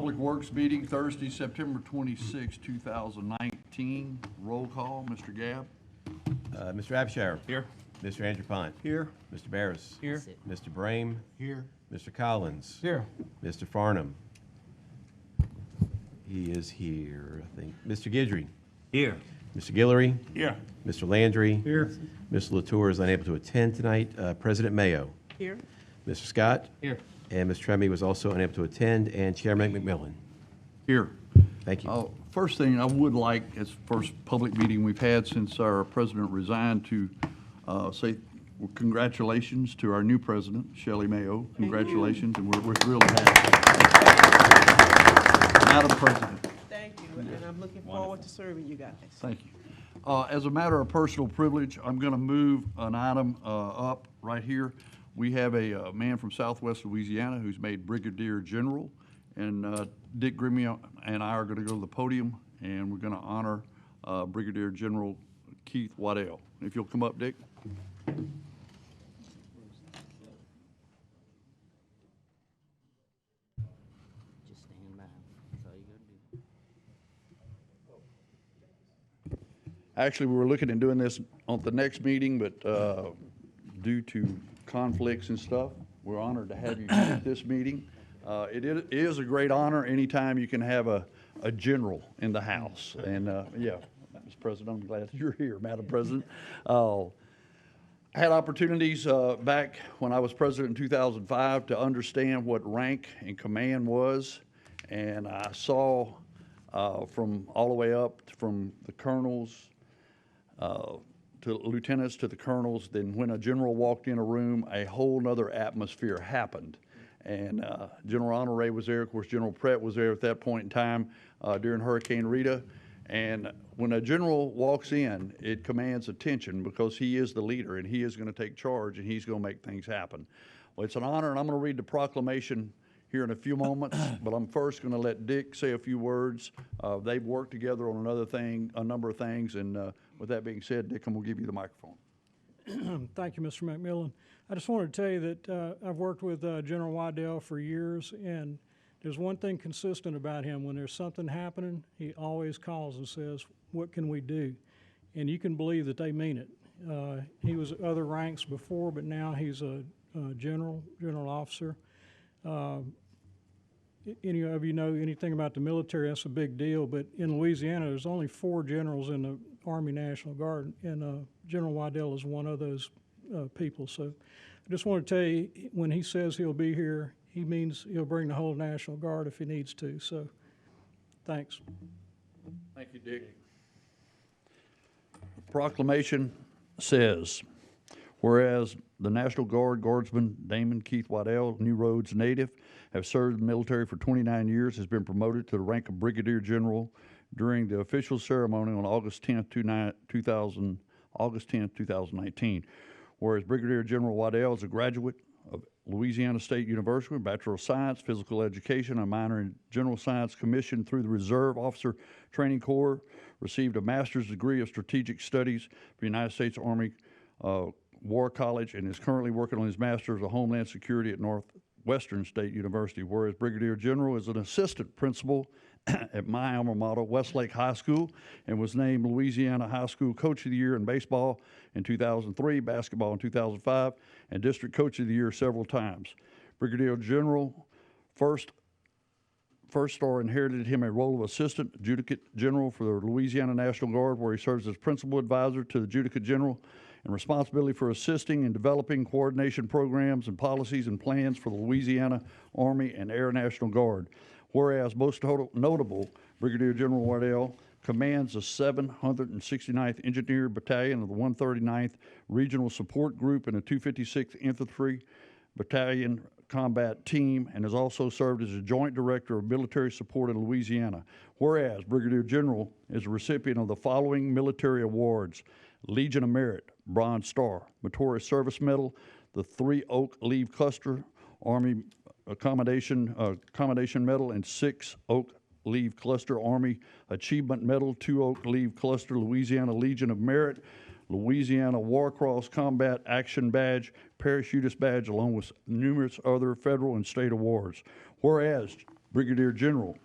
Public Works meeting Thursday, September 26, 2019. Roll call, Mr. Gabb. Mr. Abshire. Here. Mr. Andrew Pont. Here. Mr. Barris. Here. Mr. Brame. Here. Mr. Collins. Here. Mr. Farnham. He is here, I think. Mr. Guidry. Here. Mr. Guillory. Here. Mr. Landry. Here. Mr. Latour is unable to attend tonight. President Mayo. Here. Mr. Scott. Here. And Ms. Tremy was also unable to attend, and Chairman McMillan. Here. Thank you. First thing I would like, as first public meeting we've had since our president resigned, to say congratulations to our new president, Shelley Mayo. Congratulations, and we're really happy. Madam President. Thank you, and I'm looking forward to serving you guys. Thank you. As a matter of personal privilege, I'm going to move an item up right here. We have a man from Southwest Louisiana who's made Brigadier General, and Dick Grimmie and I are going to go to the podium, and we're going to honor Brigadier General Keith Waddell. If you'll come up, Dick. Just stand by. That's all you gotta do. Actually, we were looking at doing this on the next meeting, but due to conflicts and stuff, we're honored to have you here at this meeting. It is a great honor anytime you can have a general in the House. And yeah, Mr. President, I'm glad you're here, Madam President. I had opportunities back when I was president in 2005 to understand what rank and command was. And I saw from all the way up from the colonels to lieutenants to the colonels, then when a general walked in a room, a whole nother atmosphere happened. And General Honore was there. Of course, General Pratt was there at that point in time during Hurricane Rita. And when a general walks in, it commands attention because he is the leader and he is going to take charge and he's going to make things happen. Well, it's an honor, and I'm going to read the proclamation here in a few moments, but I'm first going to let Dick say a few words. They've worked together on a number of things, and with that being said, Dick, I'm going to give you the microphone. Thank you, Mr. McMillan. I just wanted to tell you that I've worked with General Waddell for years, and there's one thing consistent about him. When there's something happening, he always calls and says, what can we do? And you can believe that they mean it. He was at other ranks before, but now he's a general officer. Any of you know anything about the military, that's a big deal, but in Louisiana, there's only 4 generals in the Army National Guard, and General Waddell is one of those people. So I just want to tell you, when he says he'll be here, he means he'll bring the whole National Guard if he needs to. So thanks. Thank you, Dick. The proclamation says, whereas the National Guard Guardsman Damon Keith Waddell, New Roads native, have served the military for 29 years, has been promoted to the rank of Brigadier General during the official ceremony on August 10, 2019. Whereas Brigadier General Waddell is a graduate of Louisiana State University, Bachelor of Science, Physical Education, a minor in General Science commissioned through the Reserve Officer Training Corps, received a master's degree of Strategic Studies from the United States Army War College, and is currently working on his Master's of Homeland Security at Northwestern State University. Whereas Brigadier General is an assistant principal at my alma mater, Westlake High School, and was named Louisiana High School Coach of the Year in baseball in 2003, basketball in 2005, and District Coach of the Year several times. Brigadier General First Star inherited him a role of Assistant Adjudicate General for the Louisiana National Guard, where he serves as Principal Advisor to the Adjudicate General and responsibility for assisting in developing coordination programs and policies and plans for the Louisiana Army and Air National Guard. Whereas most notable, Brigadier General Waddell commands the 769th Engineer Battalion of the 139th Regional Support Group and the 256th Infantry Battalion Combat Team, and has also served as a Joint Director of Military Support in Louisiana. Whereas Brigadier General is a recipient of the following military awards: Legion of Merit, Bronze Star, Meritorious Service Medal, the 3 Oak Leaf Cluster, Army Accommodation Medal, and 6 Oak Leaf Cluster, Army Achievement Medal, 2 Oak Leaf Cluster, Louisiana Legion of Merit, Louisiana War Cross Combat Action Badge, Parachutist Badge, along with numerous other federal and state awards. Whereas Brigadier General,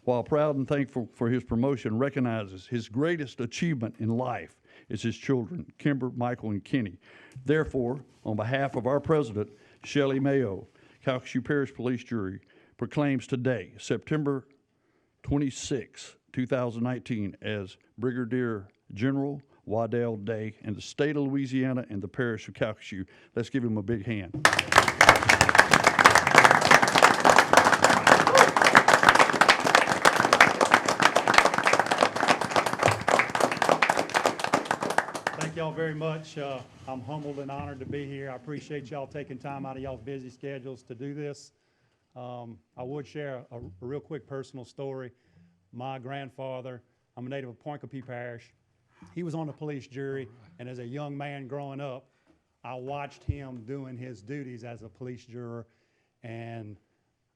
while proud and thankful for his promotion, recognizes his greatest achievement in life is his children, Kimber, Michael, and Kenny. Therefore, on behalf of our president, Shelley Mayo, Calcasieu Parish Police Jury proclaims today, September 26, 2019, as Brigadier General Waddell Day in the state of Louisiana and the parish of Calcasieu. Let's give him a big hand. Thank y'all very much. I'm humbled and honored to be here. I appreciate y'all taking time out of y'all's busy schedules to do this. I would share a real quick personal story. My grandfather, I'm a native of Poincapie Parish. He was on the police jury, and as a young man growing up, I watched him doing his duties as a police juror, and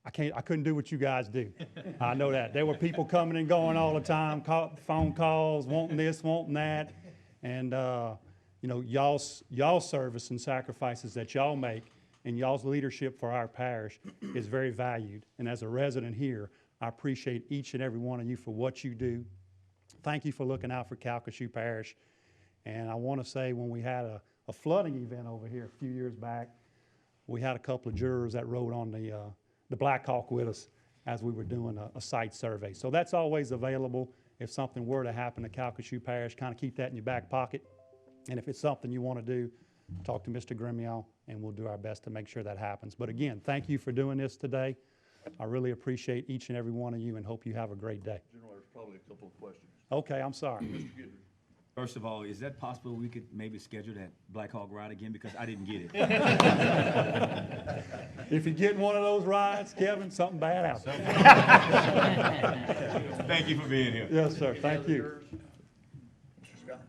I couldn't do what you guys do. I know that. There were people coming and going all the time, phone calls, wanting this, wanting that, and you know, y'all's service and sacrifices that y'all make and y'all's leadership for our parish is very valued. And as a resident here, I appreciate each and every one of you for what you do. Thank you for looking out for Calcasieu Parish. And I want to say, when we had a flooding event over here a few years back, we had a couple of jurors that rode on the Black Hawk with us as we were doing a site survey. So that's always available if something were to happen to Calcasieu Parish. Kind of keep that in your back pocket. And if it's something you want to do, talk to Mr. Grimion, and we'll do our best to make sure that happens. But again, thank you for doing this today. I really appreciate each and every one of you and hope you have a great day. General, there's probably a couple of questions. Okay, I'm sorry. First of all, is that possible we could maybe schedule that Black Hawk ride again, because I didn't get it? If you get one of those rides, Kevin, something bad happened. Thank you for being here. Yes, sir. Thank you.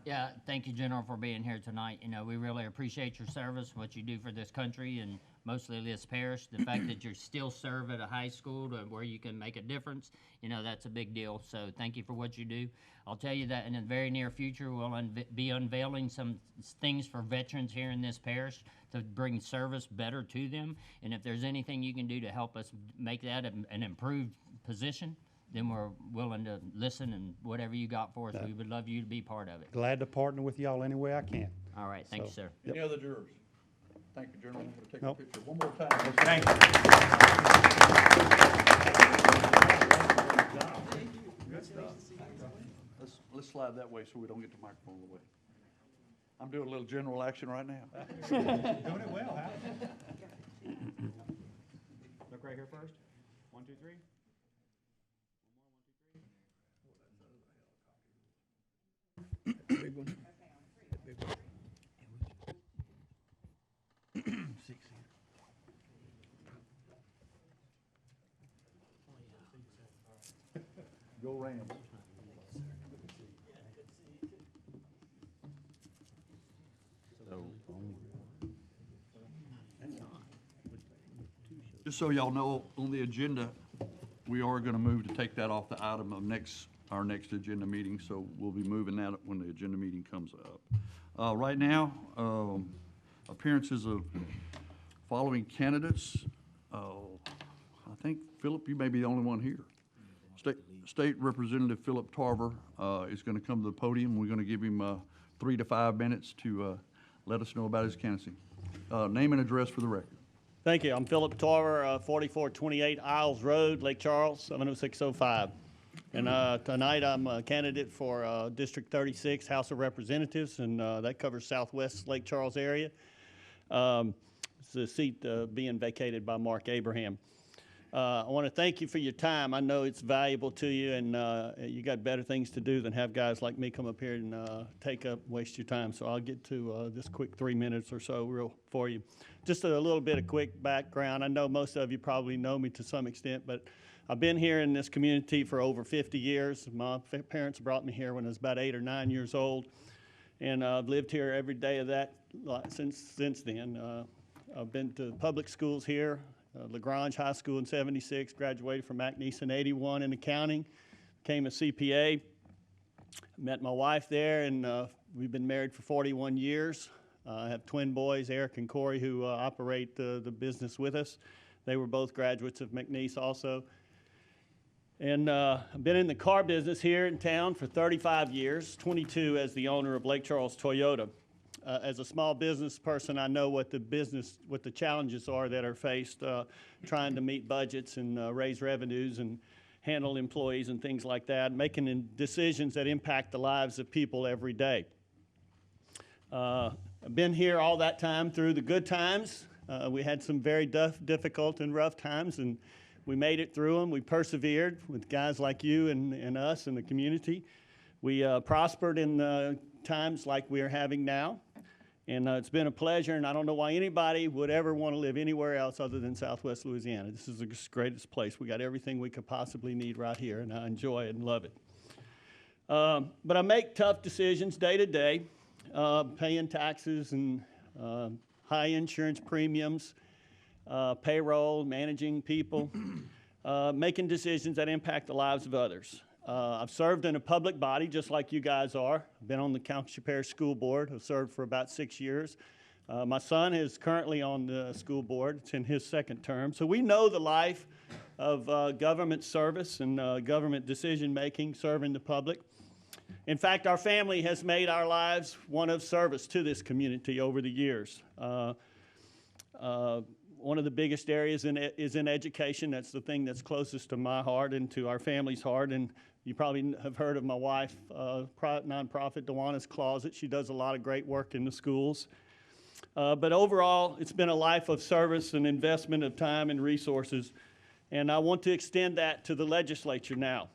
Yeah, thank you, General, for being here tonight. You know, we really appreciate your service, what you do for this country and mostly this parish. The fact that you still serve at a high school to where you can make a difference, you know, that's a big deal. So thank you for what you do. I'll tell you that in the very near future, we'll be unveiling some things for veterans here in this parish to bring service better to them. And if there's anything you can do to help us make that an improved position, then we're willing to listen, and whatever you got for us, we would love you to be part of it. Glad to partner with y'all any way I can. All right, thank you, sir. Any other jurors? Thank you, General. I'm going to take Nope. a picture one more time. Thank you. Let's slide that way so we don't get the microphone in the way. I'm doing a little general action right now. Doing it well, Hal. Look right here first. 1, 2, 3. Go Rams. Just so y'all know, on the agenda, we are going to move to take that off the item of our next agenda meeting, so we'll be moving that when the agenda meeting comes up. Right now, appearances of following candidates. I think, Philip, you may be the only one here. State Representative Philip Tarver is going to come to the podium. We're going to give him 3 to 5 minutes to let us know about his candidacy. Name and address for the record. Thank you. I'm Philip Tarver, 4428 Isles Road, Lake Charles, 70605. And tonight I'm a candidate for District 36 House of Representatives, and that covers southwest Lake Charles area. It's a seat being vacated by Mark Abraham. I want to thank you for your time. I know it's valuable to you, and you got better things to do than have guys like me come up here and waste your time. So I'll get to this quick 3 minutes or so for you. Just a little bit of quick background. I know most of you probably know me to some extent, but I've been here in this community for over 50 years. My parents brought me here when I was about 8 or 9 years old, and I've lived here every day of that since then. I've been to public schools here. LaGrange High School in '76, graduated from McNeese in '81 in accounting, became a CPA, met my wife there, and we've been married for 41 years. I have twin boys, Eric and Corey, who operate the business with us. They were both graduates of McNeese also. And I've been in the car business here in town for 35 years, 22 as the owner of Lake Charles Toyota. As a small business person, I know what the challenges are that are faced trying to meet budgets and raise revenues and handle employees and things like that, making decisions that impact the lives of people every day. I've been here all that time through the good times. We had some very difficult and rough times, and we made it through them. We persevered with guys like you and us and the community. We prospered in times like we are having now. And it's been a pleasure, and I don't know why anybody would ever want to live anywhere else other than Southwest Louisiana. This is the greatest place. We got everything we could possibly need right here, and I enjoy it and love it. But I make tough decisions day to day, paying taxes and high insurance premiums, payroll, managing people, making decisions that impact the lives of others. I've served in a public body just like you guys are. I've been on the County Parish School Board. I've served for about 6 years. My son is currently on the school board. It's in his second term. So we know the life of government service and government decision-making, serving the public. In fact, our family has made our lives one of service to this community over the years. One of the biggest areas is in education. That's the thing that's closest to my heart and to our family's heart. And you probably have heard of my wife, nonprofit Dewana's Closet. She does a lot of great work in the schools. But overall, it's been a life of service and investment of time and resources. And I want to extend that to the legislature now.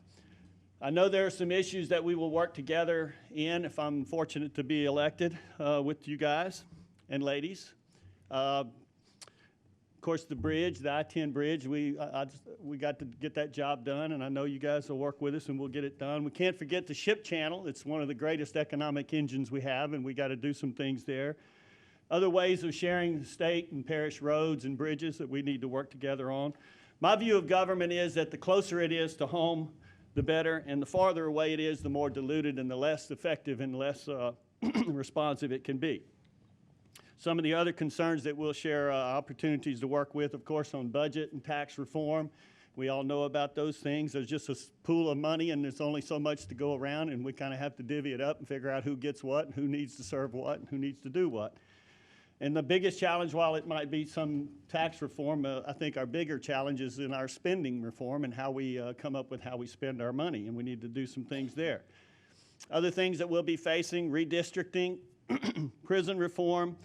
I know there are some issues that we will work together in if I'm fortunate to be elected with you guys and ladies. Of course, the bridge, the I-10 bridge, we got to get that job done, and I know you guys will work with us and we'll get it done. We can't forget the ship channel. It's one of the greatest economic engines we have, and we got to do some things there. Other ways of sharing state and parish roads and bridges that we need to work together on. My view of government is that the closer it is to home, the better, and the farther away it is, the more diluted and the less effective and less responsive it can be. Some of the other concerns that we'll share opportunities to work with, of course, on budget and tax reform. We all know about those things. There's just a pool of money, and there's only so much to go around, and we kind of have to divvy it up and figure out who gets what and who needs to serve what and who needs to do what. And the biggest challenge, while it might be some tax reform, I think our bigger challenge is in our spending reform and how we come up with how we spend our money, and we need to do some things there. Other things that we'll be facing, redistricting, prison reform,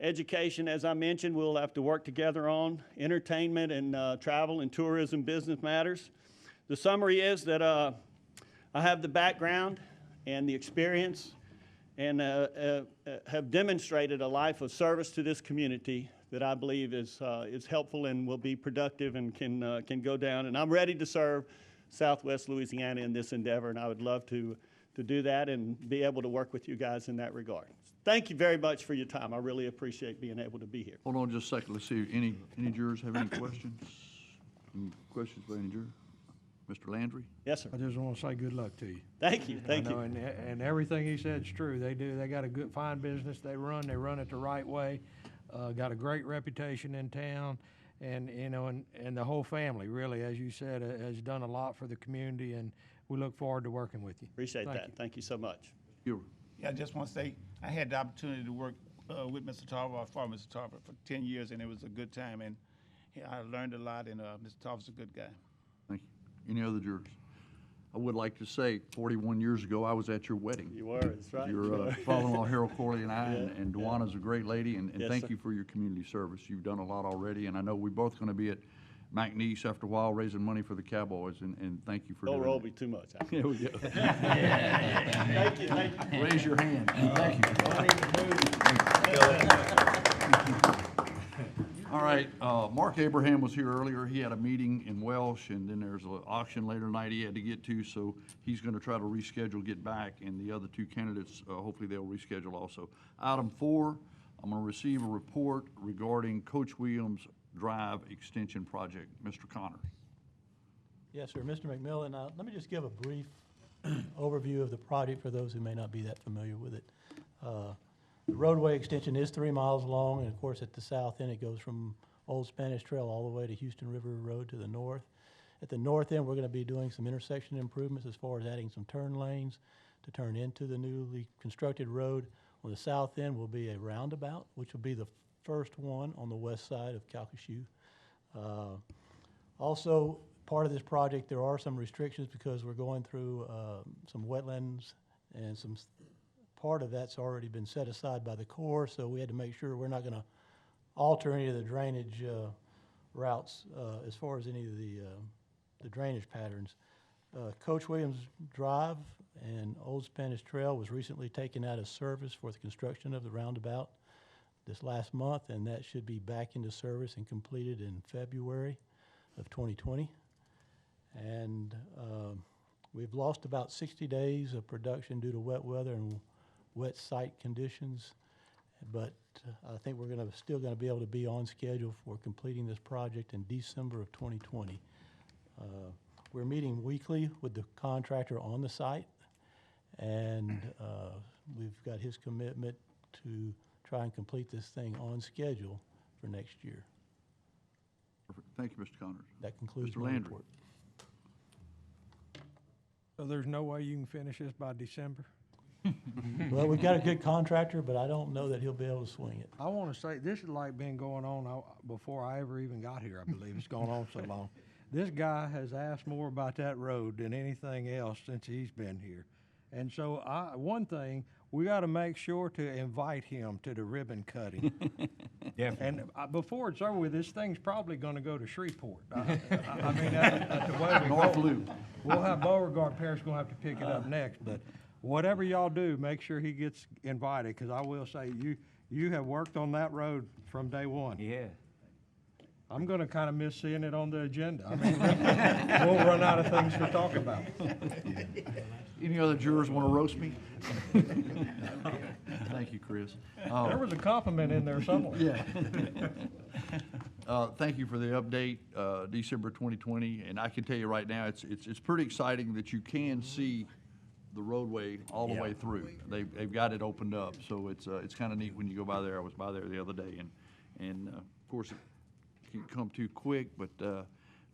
education, as I mentioned, we'll have to work together on, entertainment and travel and tourism business matters. The summary is that I have the background and the experience and have demonstrated a life of service to this community that I believe is helpful and will be productive and can go down. And I'm ready to serve Southwest Louisiana in this endeavor, and I would love to do that and be able to work with you guys in that regard. Thank you very much for your time. I really appreciate being able to be here. Hold on just a second. Let's see, any jurors have any questions? Any questions by any juror? Mr. Landry? Yes, sir. I just want to say good luck to you. Thank you. Thank I know, you. and everything he said is true. They do. They got a good, fine business they run it the right way. Got a great reputation in town, and you know, and the whole family really, as you said, has done a lot for the community, and we look forward to working with you. Appreciate Thank that. you. Thank you so much. You. Yeah, I just want to say, I had the opportunity to work with Mr. Tarver, or for Mr. Tarver, for 10 years, and it was a good time, and I learned a lot, and Mr. Tarver's a good guy. Thank you. Any other jurors? I would like to say, 41 years ago, I was at your wedding. You were, that's right. Your father-in-law, Harold Corley, and I, and Dewana's a great lady, and Yes, thank sir. you for your community service. You've done a lot already, and I know we're both going to be at McNeese after a while raising money for the Cowboys, and thank you for doing Don't that. roll me too much. There we go. Thank you, thank you. Raise your hand. Thank you. All right, Mark Abraham was here earlier. He had a meeting in Welsh, and then there's an auction later tonight he had to get to, so he's going to try to reschedule, get back, and the other two candidates, hopefully they'll reschedule also. Item 4, I'm going to receive a report regarding Coach Williams Drive Extension Project. Mr. Connors. Yes, sir. Mr. McMillan, let me just give a brief overview of the project for those who may not be that familiar with it. The roadway extension is 3 miles long, and of course at the south end it goes from Old Spanish Trail all the way to Houston River Road to the north. At the north end, we're going to be doing some intersection improvements as far as adding some turn lanes to turn into the newly constructed road. On the south end will be a roundabout, which will be the first one on the west side of Calcasieu. Also, part of this project, there are some restrictions because we're going through some wetlands and part of that's already been set aside by the Corps, so we had to make sure we're not going to alter any of the drainage routes as far as any of the drainage patterns. Coach Williams Drive and Old Spanish Trail was recently taken out of service for the construction of the roundabout this last month, and that should be back into service and completed in February of 2020. And we've lost about 60 days of production due to wet weather and wet site conditions, but I think we're still going to be able to be on schedule for completing this project in December of 2020. We're meeting weekly with the contractor on the site, and we've got his commitment to try and complete this thing on schedule for next year. Perfect. Thank you, Mr. Connors. That concludes Mr. my Landry. report. So there's no way you can finish this by December? Well, we've got a good contractor, but I don't know that he'll be able to swing it. I want to say, this has like been going on before I ever even got here, I believe. It's gone on so long. This guy has asked more about that road than anything else since he's been here. And so one thing, we got to make sure to invite him to the ribbon cutting. And before it's over with, this thing's probably going to go to Shreveport. I mean, that's the way we North go. Loop. We'll have Beauregard Parish going to have to pick it up next. But whatever y'all do, make sure he gets invited, because I will say, you have worked on that road from day one. Yeah. I'm going to kind of miss seeing it on the agenda. I mean, we'll run out of things to talk about. Any other jurors want to roast me? Thank you, Chris. There was a compliment in there somewhere. Yeah. Thank you for the update, December 2020, and I can tell you right now, it's pretty exciting that you can see the roadway all the way through. They've got it opened up, so it's kind of neat when you go by there. I was by there the other day, and of course, it can come too quick, but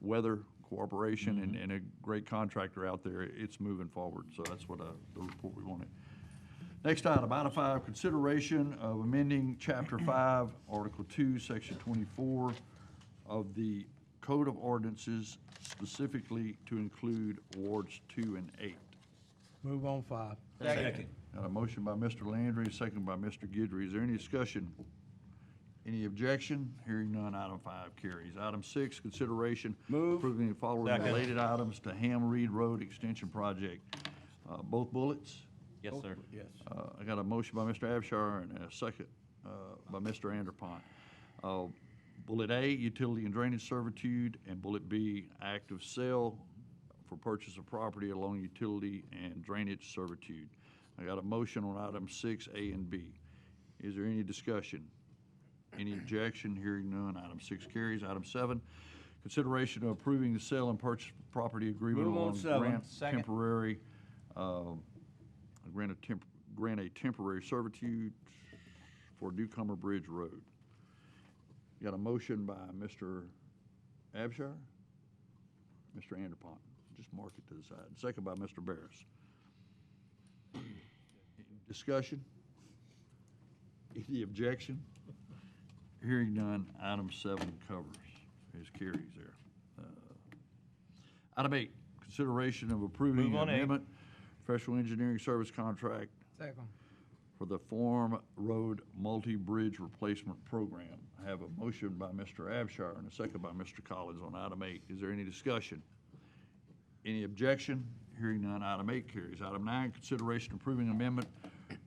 weather, cooperation, and a great contractor out there, it's moving forward. So that's what the report we wanted. Next item, item 5, consideration of amending Chapter 5, Article 2, Section 24 of the Code of Ordinances, specifically to include Wards 2 and 8. Move on 5. Second. Got a motion by Mr. Landry, second by Mr. Guidry. Is there any discussion? Any objection? Hearing none, item 5 carries. Item 6, consideration approving the following related items to Ham Reed Road Extension Project. Both bullets? Yes, sir. Yes. I got a motion by Mr. Abshire and a second by Mr. Anderpont. Bullet A, utility and drainage servitude, and bullet B, active sale for purchase of property along utility and drainage servitude. I got a motion on items 6, A, and B. Is there any discussion? Any objection? Hearing none, item 6 carries. Item 7, consideration of approving the sale and purchase property agreement Move on along 7. grant Second. temporary, grant a temporary servitude for Newcomer Bridge Road. Got a motion by Mr. Abshire, Mr. Anderpont. Just mark it to the side. Second by Mr. Barris. Discussion? Any objection? Hearing none, item 7 covers, his carries there. Item 8, consideration of approving Move on amendment, professional engineering service contract Second. for the Farm Road Multi-Bridge Replacement Program. I have a motion by Mr. Abshire and a second by Mr. Collins on item 8. Is there any discussion? Any objection? Hearing none, item 8 carries. Item 9, consideration approving amendment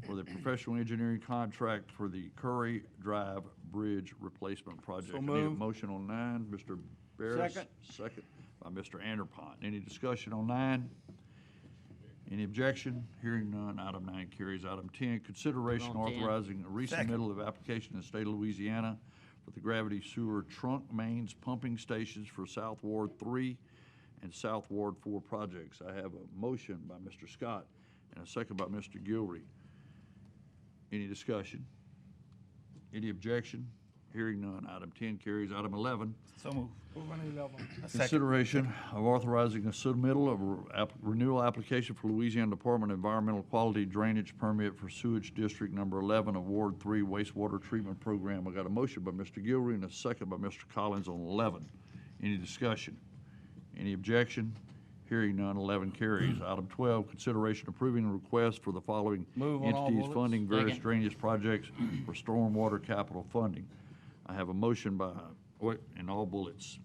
for the professional engineering contract for the Curry Drive Bridge Replacement Project. I need a motion on 9. Mr. Barris. Second. Second by Mr. Anderpont. Any discussion on 9? Any objection? Hearing none, item 9 carries. Item 10, consideration On 10. authorizing a resubmittal of application in the state of Louisiana for the gravity sewer trunk mains pumping stations for South Ward 3 and South Ward 4 projects. I have a motion by Mr. Scott and a second by Mr. Gilry. Any discussion? Any objection? Hearing none, item 10 carries. Item 11, So move. A second. consideration of authorizing a submittal of renewal application for Louisiana Department of Environmental Quality Drainage Permit for Sewage District Number 11 of Ward 3 Wastewater Treatment Program. I got a motion by Mr. Gilroy and a second by Mr. Collins on 11. Any discussion? Any objection? Hearing none, 11 carries. Item 12, consideration approving a request for the following entities funding various Second. drainage projects for stormwater capital funding. I have a motion by, in all bullets.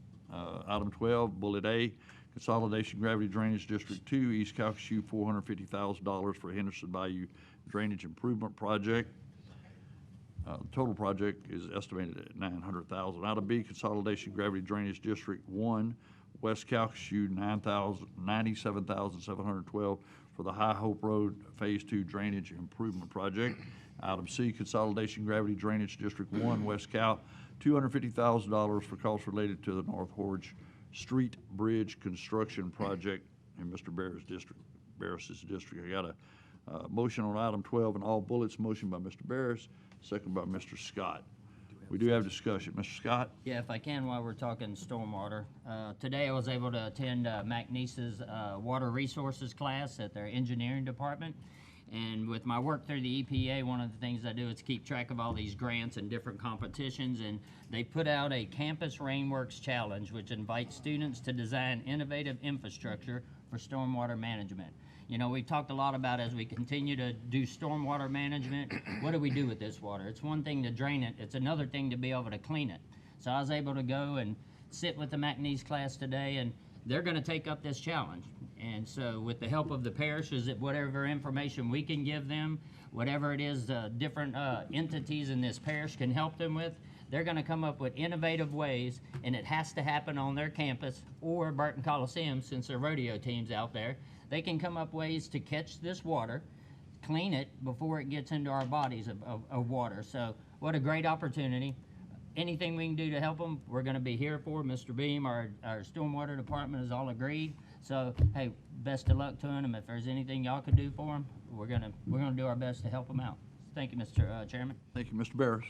Item 12, Bullet A, Consolidation Gravity Drainage District 2, East Calcasieu, $450,000 for Henderson Bayou Drainage Improvement Project. Total project is estimated at $900,000. Item B, Consolidation Gravity Drainage District 1, West Calcasieu, $97,712 for the High Hope Road Phase 2 Drainage Improvement Project. Item C, Consolidation Gravity Drainage District 1, West Cal, $250,000 for costs related to the North Horge Street Bridge Construction Project in Mr. Barris's district. I got a motion on item 12 in all bullets. Motion by Mr. Barris, second by Mr. Scott. We do have discussion. Mr. Scott? Yeah, if I can, while we're talking stormwater. Today I was able to attend McNeese's water resources class at their engineering department. And with my work through the EPA, one of the things I do is keep track of all these grants and different competitions. And they put out a Campus Rainworks Challenge, which invites students to design innovative infrastructure for stormwater management. You know, we've talked a lot about as we continue to do stormwater management, what do we do with this water? It's one thing to drain it, it's another thing to be able to clean it. So I was able to go and sit with the McNeese class today, and they're gonna take up this challenge. And so with the help of the parishes, whatever information we can give them, whatever it is different entities in this parish can help them with, they're gonna come up with innovative ways, and it has to happen on their campus or Burton Coliseum, since their rodeo team's out there. They can come up ways to catch this water, clean it before it gets into our bodies of water. So what a great opportunity. Anything we can do to help them, we're gonna be here for. Mr. Beam, our stormwater department has all agreed. So, hey, best of luck to them. If there's anything y'all can do for them, we're gonna do our best to help them out. Thank you, Mr. Chairman. Thank you, Mr. Barris.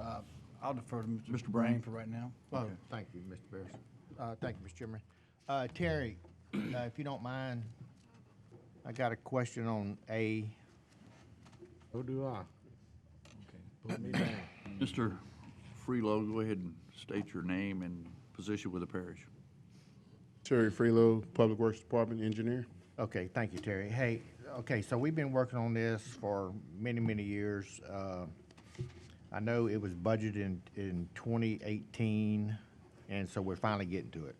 I'll defer to Mr. Mr. Brown. Brain for right now. Well, thank you, Mr. Barris. Thank you, Mr. Chairman. Terry, if you don't mind, I got a question on A. So do I. Okay, put me down. Mr. Freelo, go ahead and state your name and position with the parish. Terry Freelo, Public Works Department Engineer. Okay, thank you, Terry. Hey, okay, so we've been working on this for many, many years. I know it was budgeted in 2018, and so we're finally getting to it.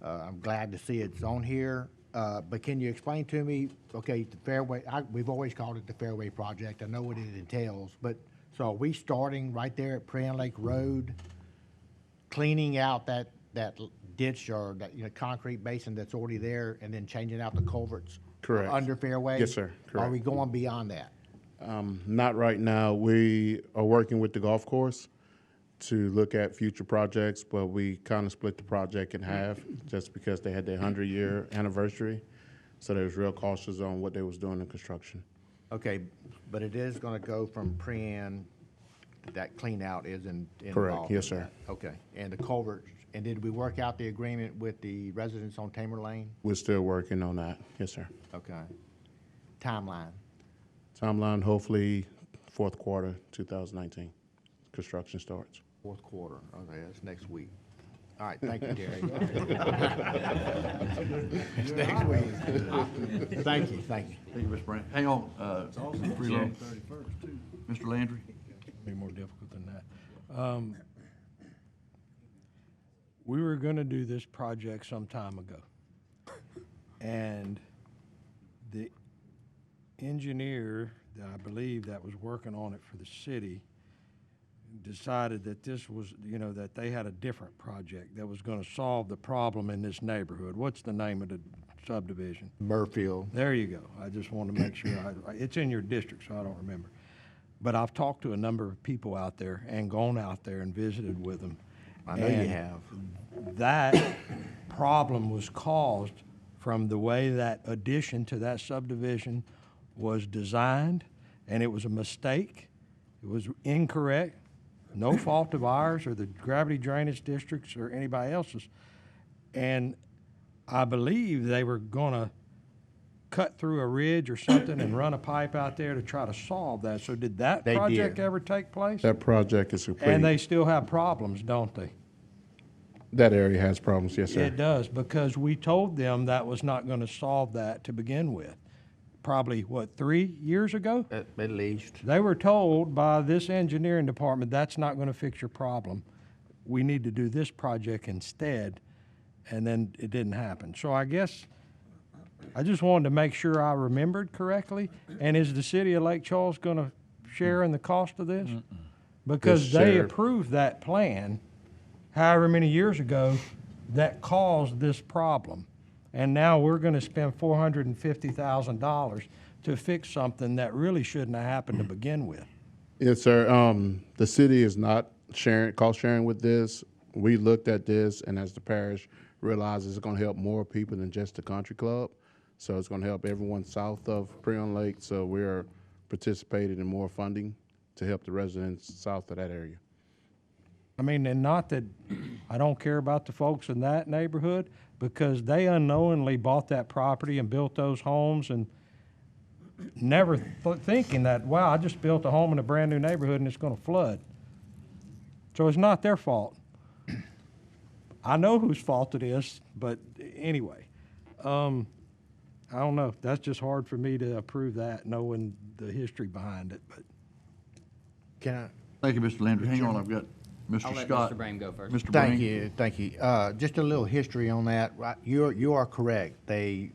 I'm glad to see it's on here, but can you explain to me, okay, the Fairway, we've always called it the Fairway Project. I know what it entails, but so are we starting right there at Prairie Lake Road, cleaning out that ditch or that, concrete basin that's already there, and then changing out the culverts? Correct. Under Fairway? Yes, sir. Are Correct. we going beyond that? Not right now. We are working with the golf course to look at future projects, but we kind of split the project in half just because they had their 100-year anniversary. So they was real cautious on what they was doing in construction. Okay, but it is gonna go from Prian, that clean out is involved. Correct. Yes, in sir. that. Okay, and the culverts, and did we work out the agreement with the residents on Tamer Lane? We're still working on that. Yes, sir. Okay. Timeline? Timeline, hopefully fourth quarter 2019. Construction starts. Fourth quarter, okay, that's next week. All right, thank you, Terry. It's next week. Thank you, thank you. Thank you, Mr. Brown. Hang on, Freelo. Mr. Landry? Be more difficult than that. We were gonna do this project some time ago. And the engineer that I believe that was working on it for the city decided that this was, that they had a different project that was gonna solve the problem in this neighborhood. What's the name of the subdivision? Burfield. There you go. I just want to make sure. It's in your district, so I don't remember. But I've talked to a number of people out there and gone out there and visited with them. I know you have. That problem was caused from the way that addition to that subdivision was designed, and it was a mistake. It was incorrect. no fault of ours or the gravity drainage districts or anybody else's. And I believe they were gonna cut through a ridge or something and run a pipe out there to try to solve that. So did that They project did. ever take place? That project is complete. And they still have problems, don't they? That area has problems, yes, sir. It does, because we told them that was not gonna solve that to begin with. Probably, what, 3 years ago? At least. They were told by this engineering department, that's not gonna fix your problem. We need to do this project instead, and then it didn't happen. So I guess, I just wanted to make sure I remembered correctly. And is the city of Lake Charles gonna share in the cost of this? Because they shared. approved that plan however many years ago that caused this problem. And now we're gonna spend $450,000 to fix something that really shouldn't have happened to begin with. Yes, sir. The city is not cost sharing with this. We looked at this, and as the parish realizes it's gonna help more people than just the country club. So it's gonna help everyone south of Prion Lake, so we're participating in more funding to help the residents south of that area. I mean, and not that I don't care about the folks in that neighborhood, because they unknowingly bought that property and built those homes and never thinking that, wow, I just built a home in a brand-new neighborhood and it's gonna flood. So it's not their fault. I know whose fault it is, but anyway, I don't know. That's just hard for me to approve that, knowing the history behind it, but. Can I? Thank you, Mr. Landry. Hang on, I've got I'll Mr. let Scott. Mr. Brame go first. Mr. Thank Brame. you, thank you. Just a little history on that. Right, you are correct. They've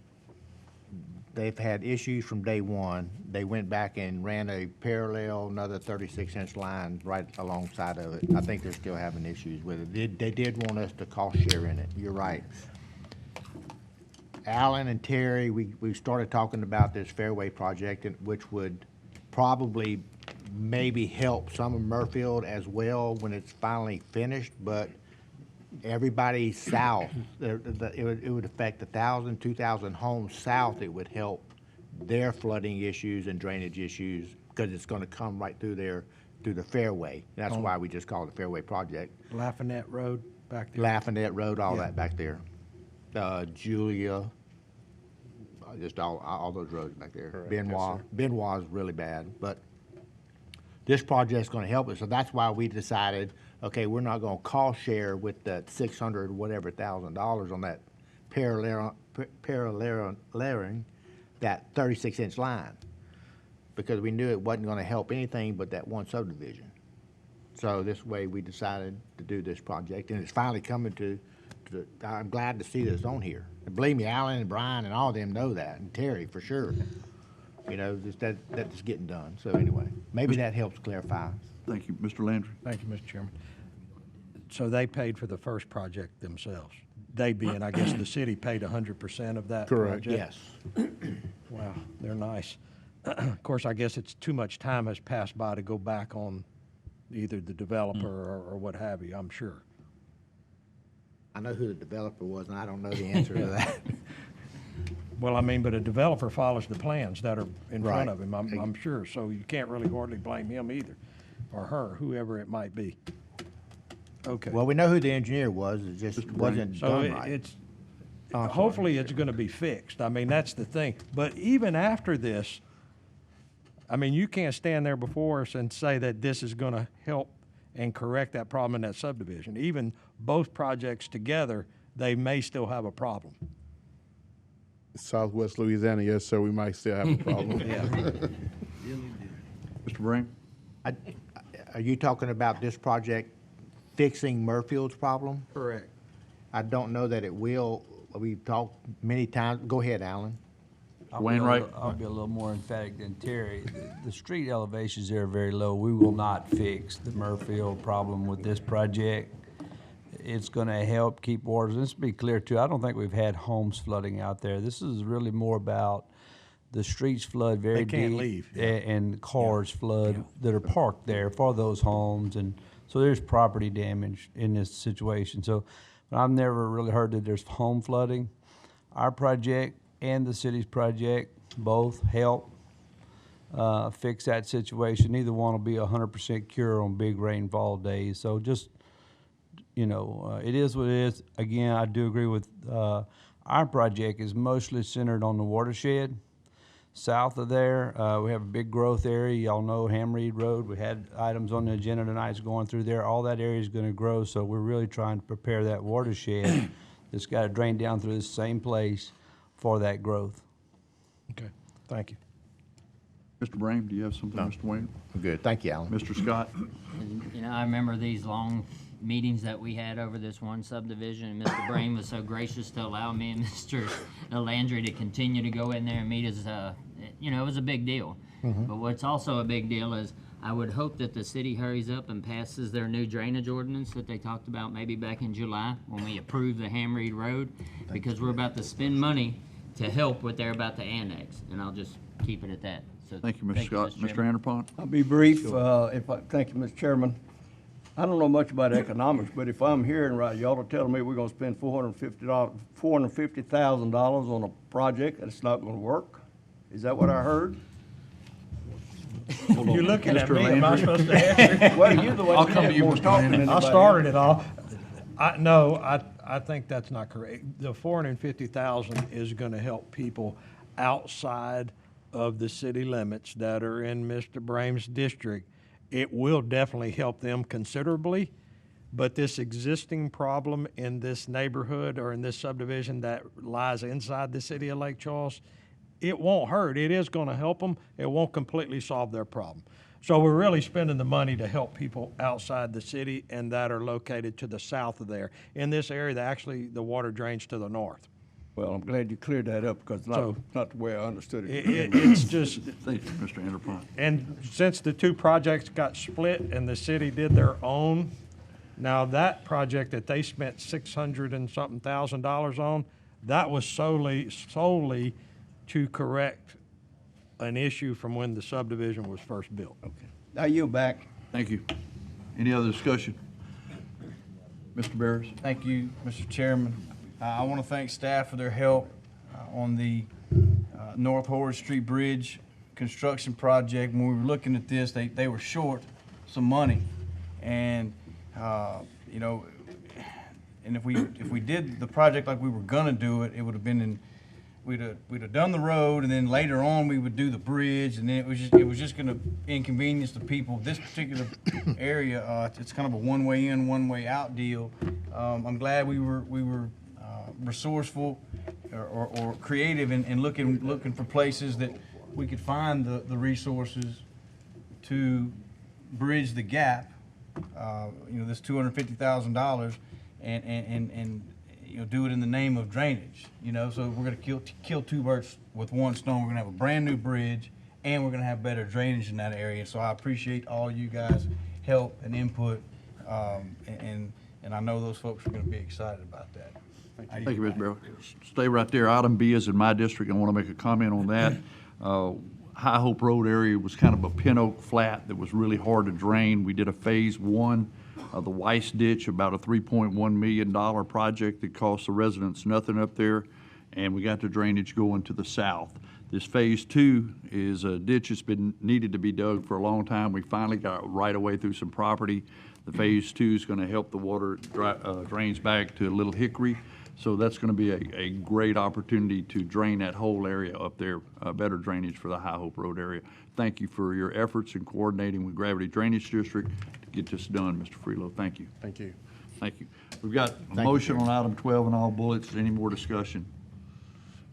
had issues from day one. They went back and ran a parallel, another 36-inch line right alongside of it. I think they're still having issues with it. They did want us to cost share in it. You're right. Alan and Terry, we started talking about this fairway project, which would probably maybe help some of Murfield as well when it's finally finished, but everybody south, it would affect 1,000, 2,000 homes south. It would help their flooding issues and drainage issues because it's going to come right through there, through the fairway. That's why we just call it the Fairway Project. Lafayette Road back there. Lafayette Road, all that back there. Julia, just all those roads back there. Correct. Benoit, Yes, sir. Benoit is really bad, but this project's gonna help us, so that's why we decided, okay, we're not gonna cost share with that $600,000 on that paralleling that 36-inch line, because we knew it wasn't gonna help anything but that one subdivision. So this way, we decided to do this project, and it's finally coming to I'm glad to see this on here. And believe me, Alan and Brian and all of them know that, and Terry for sure. You know, just that's getting done. So anyway, maybe that helps clarify. Thank you, Mr. Landry. Thank you, Mr. Chairman. So they paid for the first project themselves? They being, I guess, the city paid 100% of that Correct. project? Yes. Wow, they're nice. Of course, I guess it's too much time has passed by to go back on either the developer or what have you, I'm sure. I know who the developer was, and I don't know the answer to that. Well, I mean, but a developer follows the plans that are in front Right. of him, I'm sure, so you can't really hardly blame him either, or her, whoever it might be. Okay. Well, we know who the engineer was, it just wasn't So done right. it's, Oh, I'm sorry. hopefully it's gonna be fixed. I mean, that's the thing. But even after this, I mean, you can't stand there before us and say that this is gonna help and correct that problem in that subdivision. Even both projects together, they may still have a problem. Southwest Louisiana, yes, sir, we might still have a problem. Mr. Brame? Are you talking about this project fixing Murfield's problem? Correct. I don't know that it will. We've talked many times. Go ahead, Alan. Wainwright? I'll be a little more emphatic than Terry. The street elevations there are very low. We will not fix the Murfield problem with this project. It's gonna help keep waters. Let's be clear too, I don't think we've had homes flooding out there. This is really more about the streets flood very deep. They can't leave. And cars flood that are parked there for those homes. And so there's property damage in this situation. So but I've never really heard that there's home flooding. Our project and the city's project both help fix that situation. Neither one will be 100% cure on big rainfall days. So just, it is what it is. Again, I do agree with, our project is mostly centered on the watershed. South of there, we have a big growth area. Y'all know Ham Reed Road. We had items on the agenda tonight going through there. All that area is going to grow, so we're really trying to prepare that watershed that's got to drain down through the same place for that growth. Okay, thank you. Mr. Brame, do you have something, No. Mr. Wayne? I'm good. Thank you, Alan. Mr. Scott? And, I remember these long meetings that we had over this one subdivision, and Mr. Brame was so gracious to allow me and Mr. Landry to continue to go in there and meet us. It was a big deal. But what's also a big deal is I would hope that the city hurries up and passes their new drainage ordinance that they talked about maybe back in July when we approved the Ham Reed Road, because we're about to spend money to help what they're about to annex, and I'll just keep it at that. So Thank you, Mr. Scott. Mr. Anderpont? I'll be brief. Thank you, Mr. Chairman. I don't know much about economics, but if I'm hearing right, y'all are telling me we're gonna spend $450,000 on a project that's not gonna work? Is that what I heard? You're looking at Mr. me, am I Landry? supposed to answer? Well, you're the one I'll that come to did you, more Mr. talking Landry. than I anybody started else. it all. No, I think that's not correct. The 450,000 is gonna help people outside of the city limits that are in Mr. Brame's district. It will definitely help them considerably, but this existing problem in this neighborhood or in this subdivision that lies inside the city of Lake Charles, it won't hurt. It is gonna help them. It won't completely solve their problem. So we're really spending the money to help people outside the city and that are located to the south of there. In this area, the water drains to the north. Well, I'm glad you cleared that up because So- not the way I understood it. It's just, Thank you, Mr. Anderpont. and since the two projects got split and the city did their own, now that project that they spent $600 and something thousand on, that was solely to correct an issue from when the subdivision was first built. Okay. Now you back. Thank you. Any other discussion? Mr. Barris? Thank you, Mr. Chairman. I want to thank staff for their help on the North Horrid Street Bridge construction project. When we were looking at this, they were short some money. And, and if we did the project like we were gonna do it, it would have been we'd have done the road, and then later on we would do the bridge, and then it was just gonna inconvenience the people. This particular area, it's kind of a one-way in, one-way out deal. I'm glad we were resourceful or creative in looking for places that we could find the resources to bridge the gap. This $250,000, and do it in the name of drainage. So we're going to kill two birds with one stone. We're going to have a brand new bridge, and we're going to have better drainage in that area. So I appreciate all you guys' help and input, and I know those folks are going to be excited about that. Thank you, Mr. Barris. Stay right there. Item B is in my district. I want to make a comment on that. High Hope Road area was kind of a pin oak flat that was really hard to drain. We did a phase one of the Weiss ditch, about a $3.1 million project that cost the residents nothing up there, and we got the drainage going to the south. This phase two is a ditch that's been needed to be dug for a long time. We finally got right away through some property. The phase two is going to help the water drains back to Little Hickory. So that's going to be a great opportunity to drain that whole area up there, better drainage for the High Hope Road area. Thank you for your efforts in coordinating with Gravity Drainage District to get this done, Mr. Freelo. Thank you. Thank you. Thank you. We've got a motion on item 12 and all bullets. Any more discussion?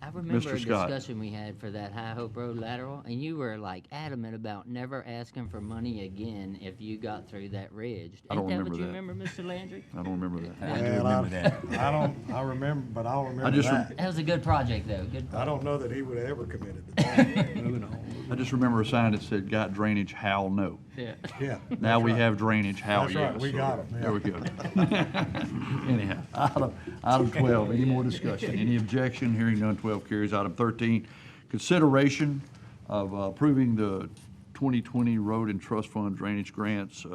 I remember Mr. a Scott. discussion we had for that High Hope Road lateral, and you were like adamant about never asking for money again if you got through that ridge. I don't Ain't remember what you that. remember, Mr. Landry? I don't remember that. I remember that. I remember, but I don't remember that. That was a good project, though. Good. I don't know that he would have ever committed to that. Moving on. I just remember a sign that said, got drainage, Hal, no. Yeah. Yeah. Now we have drainage, Hal, That's yes. right, we got 'em, yeah. There we go. Anyhow, item 12, any more discussion? Any objection? Hearing none, 12 carries. Item 13, consideration of approving the 2020 road and trust fund drainage grants.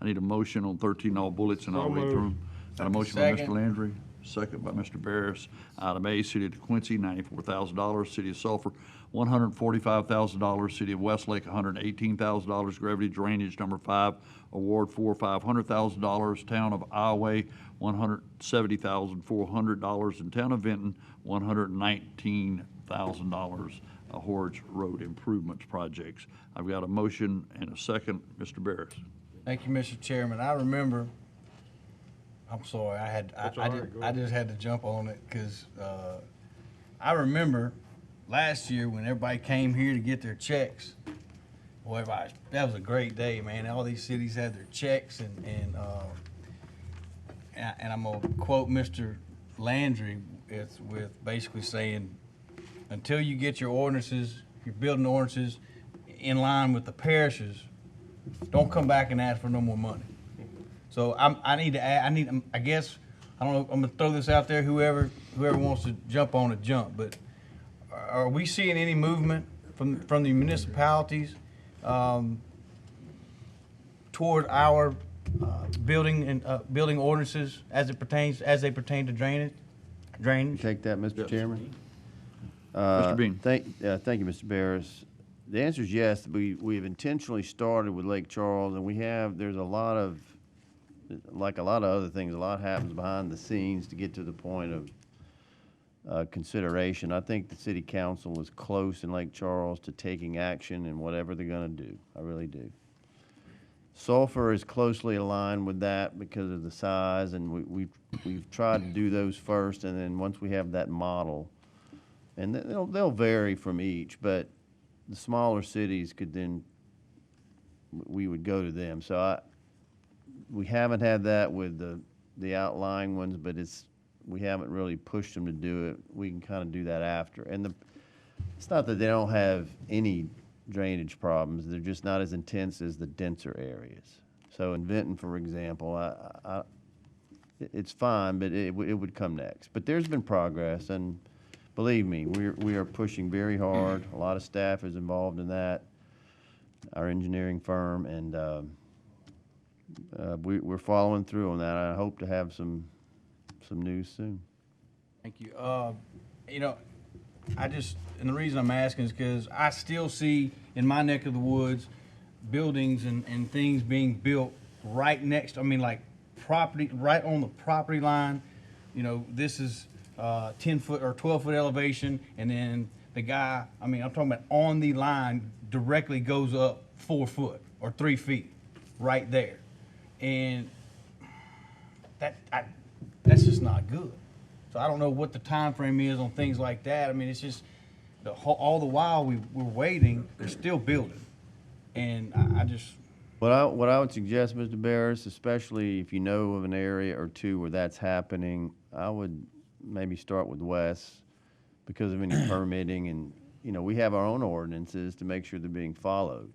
I need a motion on 13, all bullets, and I'll read through them. Got a motion by Mr. Second. Landry, second by Mr. Barris. Item A, City of Quincy, $94,000. City of Sulphur, $145,000. City of Westlake, $118,000. Gravity Drainage, number 5, award for $500,000. Town of Iowa, $170,400. And Town of Vinton, $119,000. Horridge Road improvements projects. I've got a motion and a second. Mr. Barris. Thank you, Mr. Chairman. I remember, I'm sorry, I just had to jump on it because I remember last year when everybody came here to get their checks. Boy, that was a great day, man. All these cities had their checks, and I'm gonna quote Mr. Landry. It's with basically saying, until you get your ordinances, your building ordinances in line with the parishes, don't come back and ask for no more money. So I guess, I don't know, I'm gonna throw this out there, whoever wants to jump on it, jump, but are we seeing any movement from the municipalities toward our building ordinances as they pertain to drainage? Take that, Mr. Chairman. Mr. Bean. Thank you, Mr. Barris. The answer is yes. We've intentionally started with Lake Charles, and there's a lot of, like a lot of other things, a lot happens behind the scenes to get to the point of consideration. I think the city council is close in Lake Charles to taking action in whatever they're gonna do. I really do. Sulphur is closely aligned with that because of the size, and we've tried to do those first, and then once we have that model, and they'll vary from each, but the smaller cities we would go to them. So we haven't had that with the outlying ones, but we haven't really pushed them to do it. We can kind of do that after. And it's not that they don't have any drainage problems, they're just not as intense as the denser areas. So in Vinton, for example, it's fine, but it would come next. But there's been progress, and believe me, we are pushing very hard. A lot of staff is involved in that, our engineering firm, and we're following through on that. I hope to have some news soon. Thank you. And the reason I'm asking is because I still see in my neck of the woods buildings and things being built right next, like property, right on the property line. This is 10-foot or 12-foot elevation, and then the guy, I'm talking about on the line, directly goes up 4 foot or 3 feet right there. And that's just not good. So I don't know what the time frame is on things like that. It's just all the while we're waiting, they're still building, and I just. What I would suggest, Mr. Barris, especially if you know of an area or two where that's happening, I would maybe start with Wes because of any permitting, and we have our own ordinances to make sure they're being followed.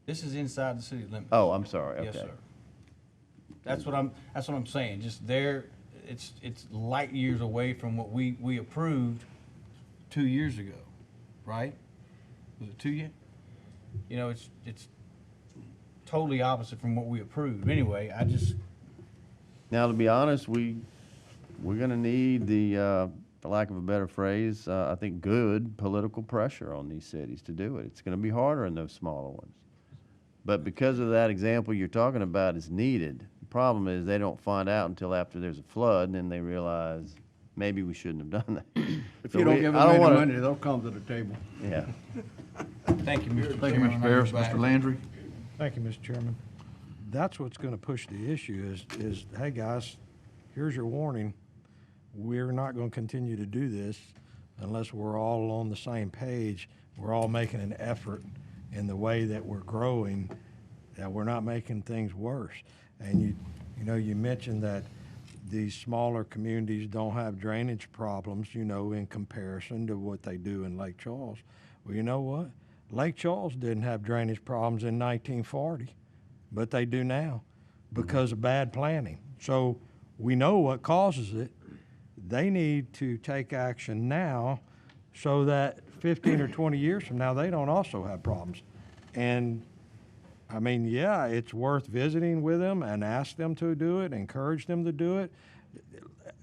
This is inside the city limits. Oh, I'm sorry. Okay. Yes, sir. That's what I'm saying. Just there, it's light years away from what we approved 2 years ago, right? Was it 2 years? It's totally opposite from what we approved. Anyway, Now, to be honest, we're going to need for lack of a better phrase, I think good political pressure on these cities to do it. It's going to be harder in those smaller ones. But because of that example you're talking about is needed, the problem is they don't find out until after there's a flood, and then they realize maybe we shouldn't have done that. If you don't give them any money, they'll come to the table. Yeah. Thank you, Mr. Thank you, Mr. Barris. Mr. Landry. Thank you, Mr. Chairman. That's what's going to push the issue is, hey, guys, here's your warning. We're not going to continue to do this unless we're all on the same page. We're all making an effort in the way that we're growing, that we're not making things worse. And you mentioned that these smaller communities don't have drainage problems, in comparison to what they do in Lake Charles. Well, you know what? Lake Charles didn't have drainage problems in 1940, but they do now because of bad planning. So we know what causes it. They need to take action now so that 15 or 20 years from now, they don't also have problems. And yeah, it's worth visiting with them and ask them to do it, encourage them to do it.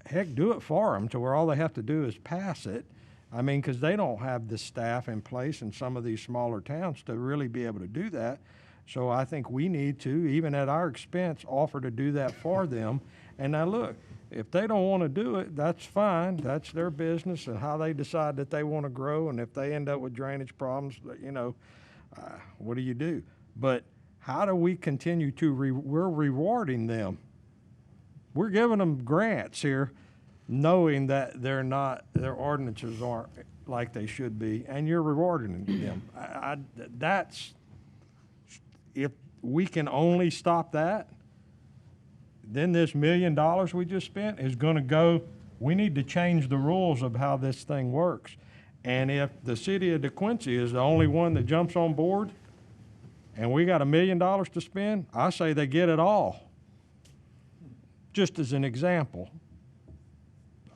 Heck, do it for them to where all they have to do is pass it, I mean, because they don't have the staff in place in some of these smaller towns to really be able to do that. So I think we need to, even at our expense, offer to do that for them. And now look, if they don't want to do it, that's fine. That's their business and how they decide that they want to grow. And if they end up with drainage problems, you know, what do you do? But how do we continue to, we're rewarding them. We're giving them grants here, knowing that they're not, their ordinances aren't like they should be, and you're rewarding them. That's, if we can only stop that, then this $1 million we just spent is gonna go, we need to change the rules of how this thing works. And if the city of DeQuincy is the only one that jumps on board, and we got $1 million to spend, I say they get it all. Just as an example.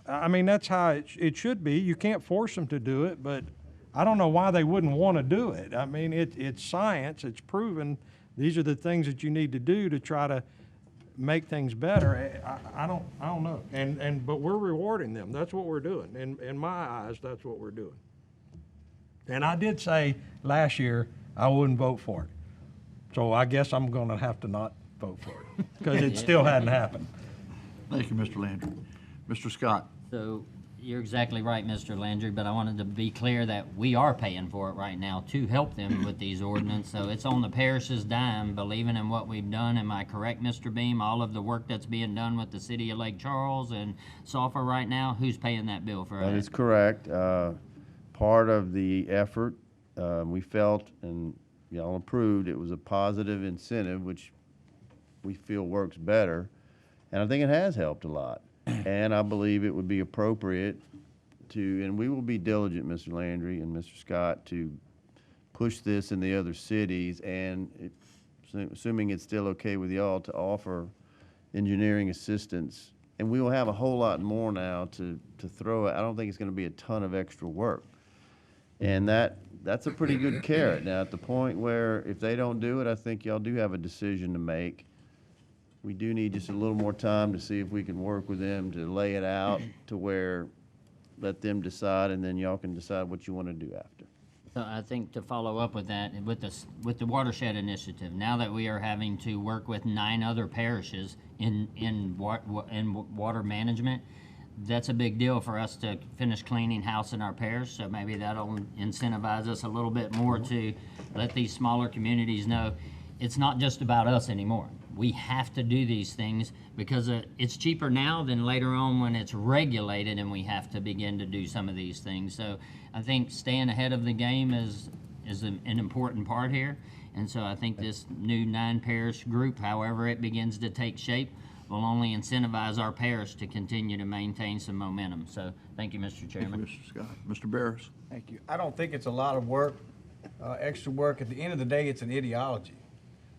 I mean, that's how it should be. You can't force them to do it, but I don't know why they wouldn't want to do it. I mean, it's science. It's proven. These are the things that you need to do to try to make things better. I don't know. But we're rewarding them. That's what we're doing. In my eyes, that's what we're doing. And I did say last year I wouldn't vote for it. So I guess I'm going to have to not vote for it because it still hadn't happened. Thank you, Mr. Landry. Mr. Scott. So you're exactly right, Mr. Landry, but I wanted to be clear that we are paying for it right now to help them with these ordinances. So it's on the parish's dime, believing in what we've done. Am I correct, Mr. Beam? All of the work that's being done with the city of Lake Charles and Sulphur right now, who's paying that bill for That it? is correct. Part of the effort, we felt, and y'all approved, it was a positive incentive, which we feel works better. And I think it has helped a lot. And I believe it would be appropriate to, and we will be diligent, Mr. Landry and Mr. Scott, to push this in the other cities, and assuming it's still okay with y'all, to offer engineering assistance. And we will have a whole lot more now to throw it. I don't think it's going to be a ton of extra work. And that's a pretty good carrot. Now, at the point where if they don't do it, I think y'all do have a decision to make. We do need just a little more time to see if we can work with them to lay it out to where, let them decide, and then y'all can decide what you want to do after. So I think to follow up with that, with the watershed initiative, now that we are having to work with 9 other parishes in water management, that's a big deal for us to finish cleaning house in our parish. So maybe that'll incentivize us a little bit more to let these smaller communities know it's not just about us anymore. We have to do these things because it's cheaper now than later on when it's regulated and we have to begin to do some of these things. So I think staying ahead of the game is an important part here. And so I think this new 9 parish group, however it begins to take shape, will only incentivize our parish to continue to maintain some momentum. So thank you, Mr. Chairman. Thank you, Mr. Scott. Mr. Barris. Thank you. I don't think it's a lot of work, extra work. At the end of the day, it's an ideology.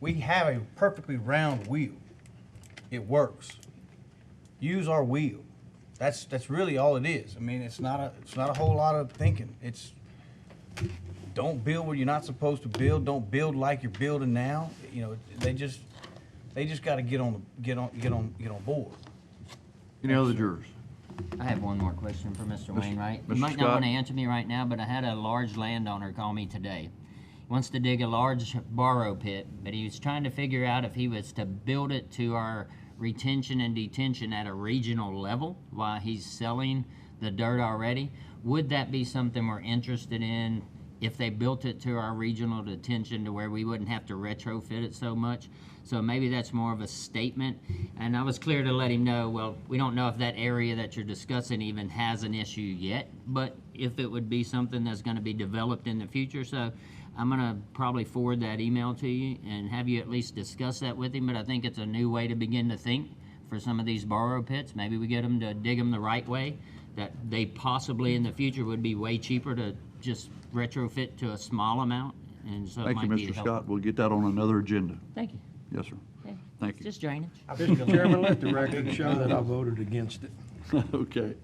We have a perfectly round wheel. It works. Use our wheel. That's really all it is. I mean, it's not a whole lot of thinking. It's don't build where you're not supposed to build. Don't build like you're building now. You know, they just got to get on board. Any other jurors? I have one more question for Mr. Wainwright. You Mr. might not Scott? want to answer me right now, but I had a large landowner call me today. He wants to dig a large borrow pit, but he was trying to figure out if he was to build it to our retention and detention at a regional level while he's selling the dirt already. Would that be something we're interested in if they built it to our regional detention to where we wouldn't have to retrofit it so much? So maybe that's more of a statement. And I was clear to let him know, well, we don't know if that area that you're discussing even has an issue yet, but if it would be something that's going to be developed in the future. So I'm going to probably forward that email to you and have you at least discuss that with him. But I think it's a new way to begin to think for some of these borrow pits. Maybe we get them to dig them the right way, that they possibly in the future would be way cheaper to just retrofit to a small amount. And so Thank you, Mr. Scott. We'll get that on another agenda. Thank you. Yes, sir. Yeah. Thank you. Just drainage. Mr. Chairman, let the record show that I voted against it. Okay.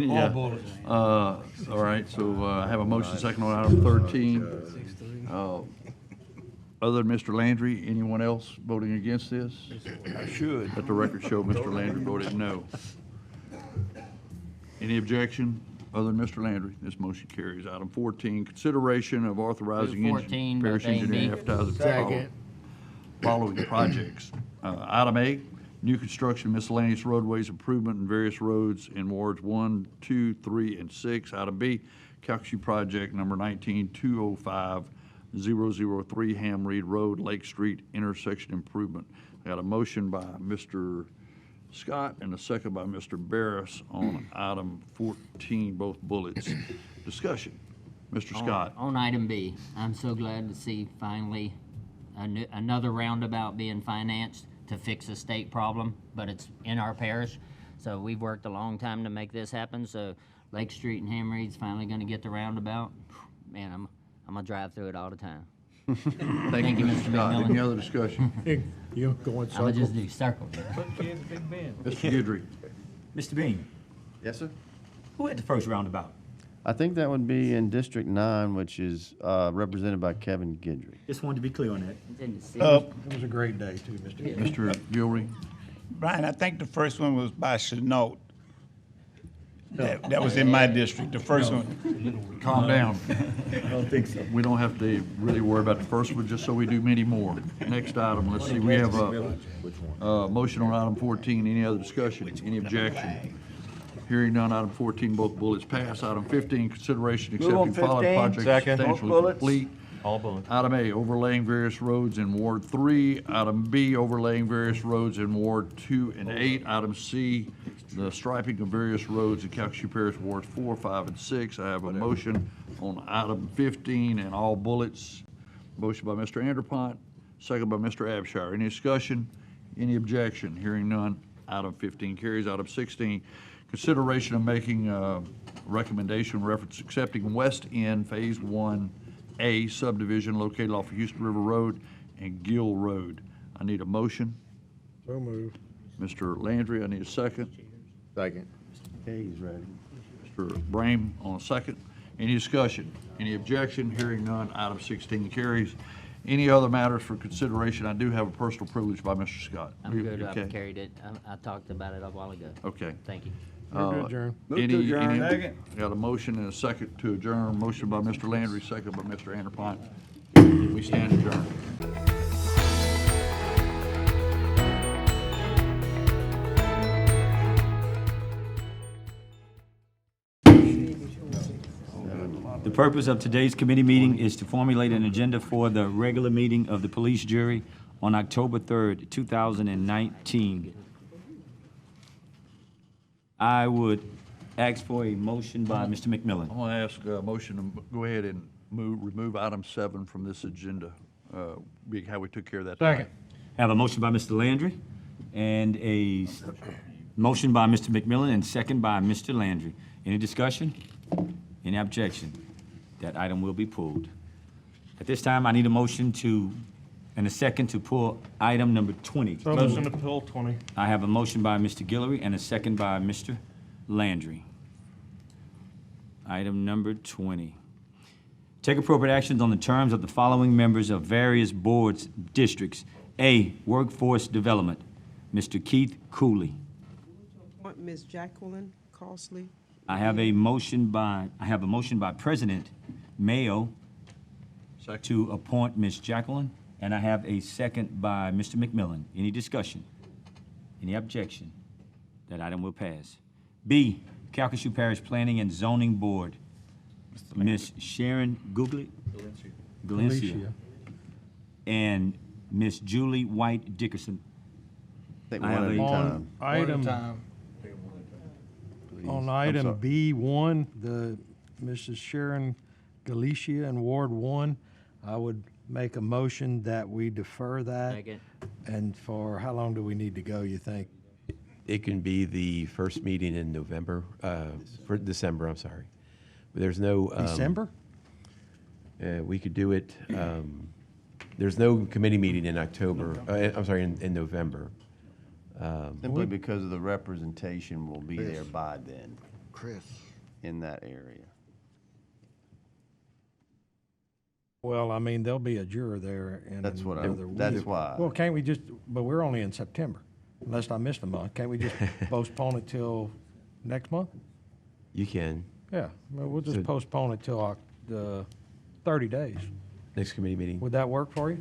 All bullets. All right, so I have a motion second on item 13. Other than Mr. Landry, anyone else voting against this? I should. Let the record show Mr. Landry voted no. Any objection? Other than Mr. Landry, this motion carries. Item 14, consideration of authorizing 14, parish both A and B. engineer advertising following projects. Item A, new construction miscellaneous roadways improvement in various roads in wards 1, 2, 3, and 6. Item B, Calcasieu project number 19205-003 Ham Reed Road, Lake Street intersection improvement. I got a motion by Mr. Scott and a second by Mr. Barris on item 14, both bullets. Discussion. Mr. Scott. On item B, I'm so glad to see finally another roundabout being financed to fix a state problem, but it's in our parish. So we've worked a long time to make this happen. So Lake Street and Ham Reed's finally gonna get the roundabout. Man, I'm gonna drive through it all the time. Thank you, Mr. Scott. Any other discussion? You're going I'm gonna just do circle. Mr. Guidry. Mr. Bean, Yes, sir? who had the first roundabout? I think that would be in District 9, which is represented by Kevin Guidry. Just wanted to be clear on that. It's in the city. It was a great day too, Mr. Chairman. Mr. Gilrery. Brian, I think the first one was by Chenault. That was in my district, the first one. Calm down. I don't think so. We don't have to really worry about the first one, just so we do many more. Next item, let's see, we have a motion on item 14. Any other discussion? Any objection? Hearing none, item 14, both bullets pass. Item 15, consideration Move on accepting following 15. projects Second. substantially Both bullets. complete. All bullets. Item A, overlaying various roads in Ward 3. Item B, overlaying various roads in Ward 2 and 8. Item C, the striping of various roads in Calcasieu Parish Wards 4, 5, and 6. I have a motion on item 15 and all bullets. Motion by Mr. Anderpont, second by Mr. Abshire. Any discussion? Any objection? Hearing none, item 15 carries. Item 16, consideration of making a recommendation reference accepting West End Phase 1A subdivision located off of Houston River Road and Gill Road. I need a motion. So moved. Mr. Landry, I need a second. Second. Okay, he's ready. Mr. Brame on a second. Any discussion? Any objection? Hearing none, item 16 carries. Any other matters for consideration? I do have a personal privilege by Mr. Scott. I'm good, Okay. I've carried it. I talked about it a while ago. Okay. Thank you. Move to adjourn. Any, to adjourn. any, got a motion and a second to adjourn. Motion by Mr. Landry, second by Mr. Anderpont. We stand adjourned. The purpose of today's committee meeting is to formulate an agenda for the regular meeting of the police jury on October 3rd, 2019. I would ask for a motion by Mr. McMillan. I'm gonna ask a motion to go ahead and remove item 7 from this agenda, being how we took care of that. Second. Have a motion by Mr. Landry and a motion by Mr. McMillan and second by Mr. Landry. Any discussion? Any objection? That item will be pulled. At this time, I need a motion and a second to pull item number 20. Motion to pull 20. I have a motion by Mr. Guillory and a second by Mr. Landry. Item number 20. Take appropriate actions on the terms of the following members of various boards, districts. A, Workforce Development, Mr. Keith Cooley. Appoint Ms. Jacqueline Costley. I have a motion by President Mayo to appoint Ms. Jacqueline, and I have a second by Mr. McMillan. Any discussion? Any objection? That item will pass. B, Calcasieu Parish Planning and Zoning Board, Ms. Sharon Galencia, and Ms. Julie White Dickerson. Take I one have at a a- time. On I'm item sorry. B1, the Mrs. Sharon Galicia in Ward 1, I would make a motion that we defer that. Second. And for, how long do we need to go, you think? It can be the first meeting in November, for December, I'm sorry. There's no. December? We could do it, there's no committee meeting in October, I'm sorry, in November. Simply because of the representation will be there by then. Chris. In that area. Well, I mean, there'll be a juror there in That's what I- another week. that's why. Well, can't we just, but we're only in September, unless I missed a month. Can't we just postpone it till next month? You can. Yeah, well, we'll just So- postpone it till the 30 days. Next committee meeting. Would that work for you?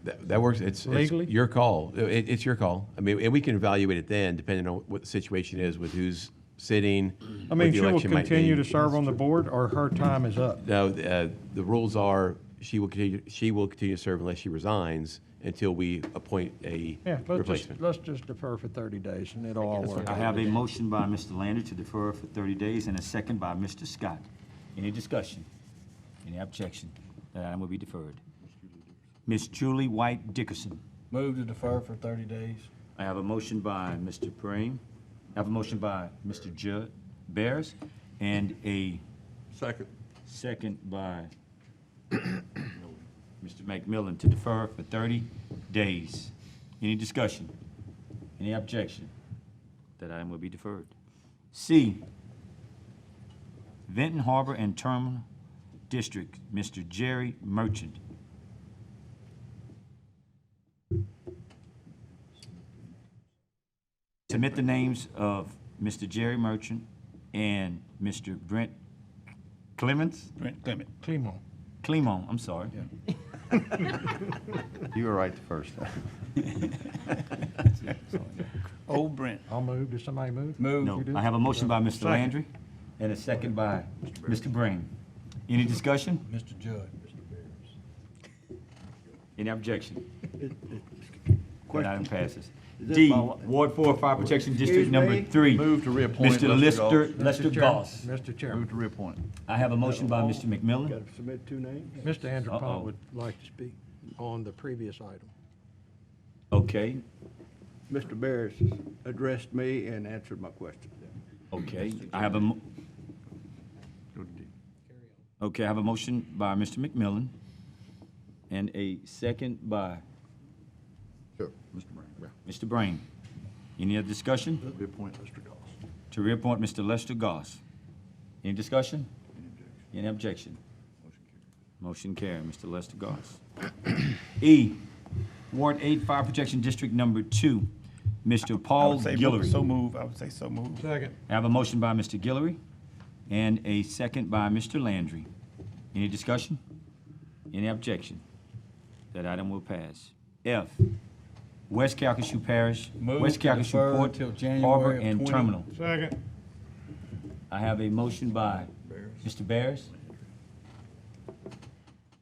That works. It's Legally? your call. It's your call. I mean, and we can evaluate it then, depending on what the situation is with who's sitting, I what mean, the she will election might continue be. to serve on the board, or her time is up? No, the rules are, she will continue to serve unless she resigns until we appoint a Yeah, replacement. let's just defer for 30 days, and it'll all work I out. have a motion by Mr. Landry to defer for 30 days and a second by Mr. Scott. Any discussion? Any objection? That item will be deferred. Ms. Julie White Dickerson. Move to defer for 30 days. I have a motion by Mr. Prame. I have a motion by Mr. Judd Bears and a second by Mr. McMillan to defer for 30 days. Any discussion? Any objection? That item will be deferred. C, Benton Harbor and Terminal District, Mr. Jerry Merchant. Submit the names of Mr. Jerry Merchant and Mr. Brent Clements? Brent Clement. Clemon. I'm sorry. You were right the first time. Old Brent. I'll move. Did somebody move? Move. No, You do? I have a motion by Mr. Second. Landry and a second by Mr. Brame. Any discussion? Mr. Judd. Any objection? That item passes. this D, my- Ward 4 Fire Protection District Excuse Number me? 3. Move to reappoint Mr. Lester Goss. Mr. Chairman, Move to reappoint. I have a motion by Mr. McMillan. Got to submit two names? Mr. Andrew Uh-oh. Pont would like to speak on the previous item. Okay, Mr. Barris addressed me and answered my question. okay. I have a, okay, I have a motion by Mr. McMillan and a second by Sure. Mr. Brown. Mr. Brame. Any other discussion? Reappoint Mr. Goss. To reappoint Mr. Lester Goss. Any discussion? Any objection? Motion carried, Mr. Lester Goss. E, Ward 8 Fire Protection District Number 2, Mr. I Paul would say Guillory. so move. I would say so move. Second. I have a motion by Mr. Guillory and a second by Mr. Landry. Any discussion? Any objection? That item will pass. F, West Calcasieu Parish, Move West to Calcasieu defer Port, till January Harbor, of and 20. Terminal. Second. I have a motion by Mr. Barris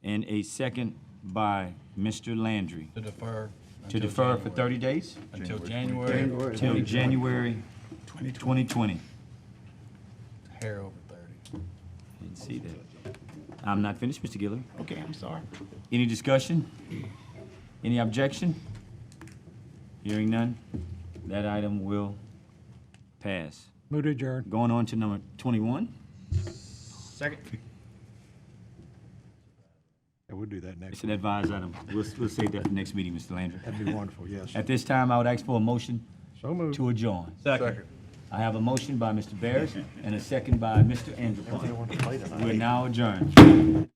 and a second by Mr. Landry To defer. to until defer for January. 30 days Until January. till January 2020. Hair over 30. Didn't see that. I'm not finished, Mr. Guillory. Okay, I'm sorry. Any discussion? Any objection? Hearing none, that item will pass. Move to adjourn. Going on to number 21. Second. Yeah, we'll do that It's next. an advised item. We'll save that for the next meeting, Mr. Landry. That'd be wonderful, yes. At this time, I would ask for a motion So moved. to adjourn. Second. I have a motion by Mr. Barris and a second by Mr. Andrew. We're now adjourned.